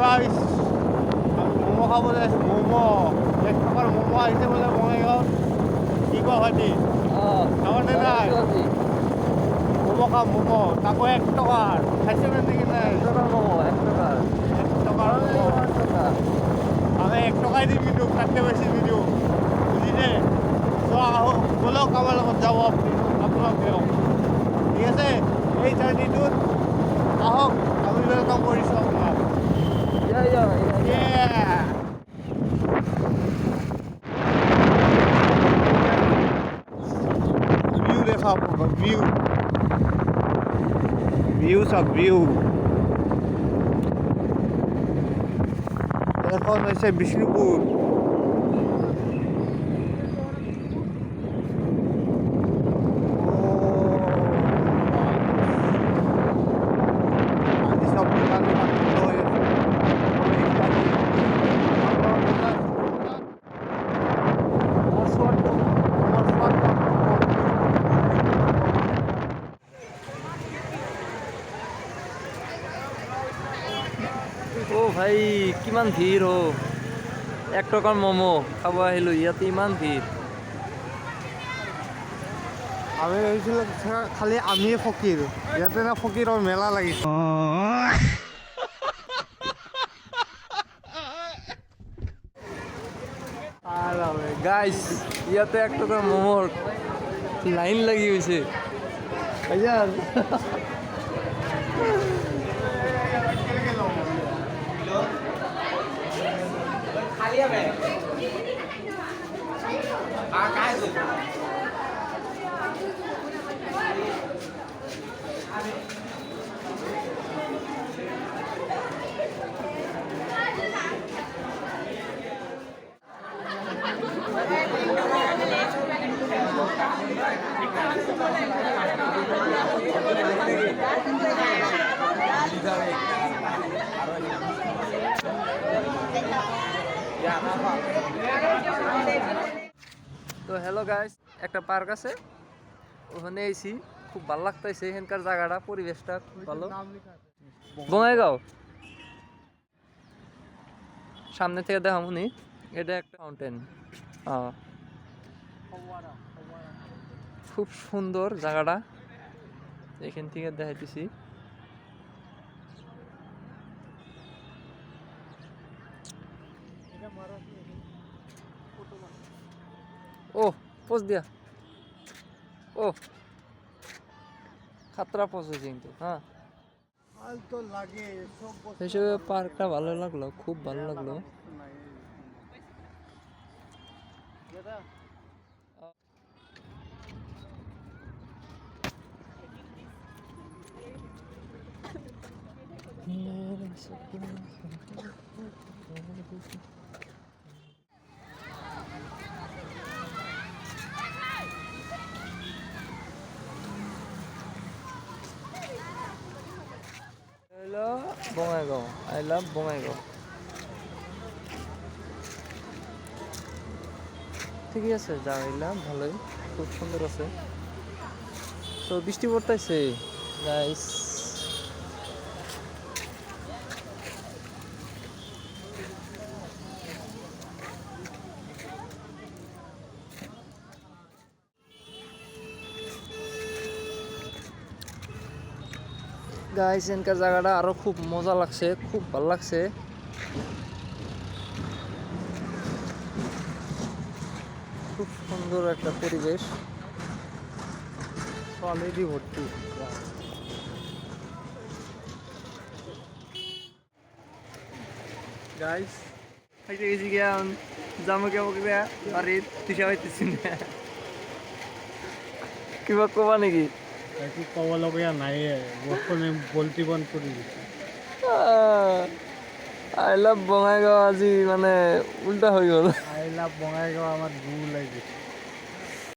guys আমি মোমো খাবো যাইছো মোমো 1 টাকার মোমো আইছে বলে বঙাইগাঁও কি কো ভাইটি খাবার দে নাই মোমো খা মোমো তাকো 1 টাকার খাইছে নাকি নাই 1 টাকার মোমো 1 টাকার 1 টাকার মোমো 1 টাকা আমি 1 টাকায় দিই কিন্তু তাতে বেশি দিও বুঝিলে তো বলেও কামার লগত যাব আপোনালোকেও ঠিক আছে এই জাৰ্ণিটোত আহক আমি ৱেলকাম কৰিছোঁ আপোনাক ভিউ দেখা আপোনালোকৰ ভিউ চাওক ভিউ এখন হৈছে বিষ্ণুপুৰ ও ভাই কিমান ভিৰ হ 1 টাকাৰ মমো খাব আহিলো ইয়াতে ইমান ভিৰ আমি ভাবিছিলোঁ খালি আমিয়ে ফকীৰ ইয়াতে না ফকীৰৰ মেলা লাগিছে গাইস ইয়াতে 1 টাকাৰ মমোৰ লাইন লাগি গৈছে ভাইজান তো হ্যালো গাইস একটা পার্ক আছে ওখানে এসি খুব ভালো লাগতেছে এখানকার জায়গাটা পরিবেশটা খুব ভালো বঙাইগাঁও সামনে থেকে দেখামুনি এটা একটা ফাউন্টেন খুব সুন্দর জায়গাটা এখান থেকে দেখাইতেছি ও পোজ দিয়া ও খাতরা পোজ হয়েছে কিন্তু হ্যাঁ হিসেবে পার্কটা ভালো লাগলো খুব ভালো লাগলো বঙাইগাঁও আই লাভ বঙাইগাঁও ঠিকই আছে জায়গাগুলা ভালোই খুব সুন্দর আছে তো বৃষ্টি পড়তেছে গাইস গাইস এনকার জায়গাটা আরো খুব মজা লাগছে খুব ভালো লাগছে খুব সুন্দর একটা পরিবেশ অলরেডি ভর্তি গাইস হাইটে গেছি গিয়া জামু কেমন করে বাড়ির দিশা পাইতেছি না কিবা কবা নাকি একো ক'বলগীয়া নাইয়ে বৰষুণে বলতি বন্ধ কৰি দিছে আই লাভ বঙাইগাঁও আজি মানে উল্টা হৈ গ'ল আই লাভ বঙাইগাঁও আমাৰ গু ওলাই গৈছে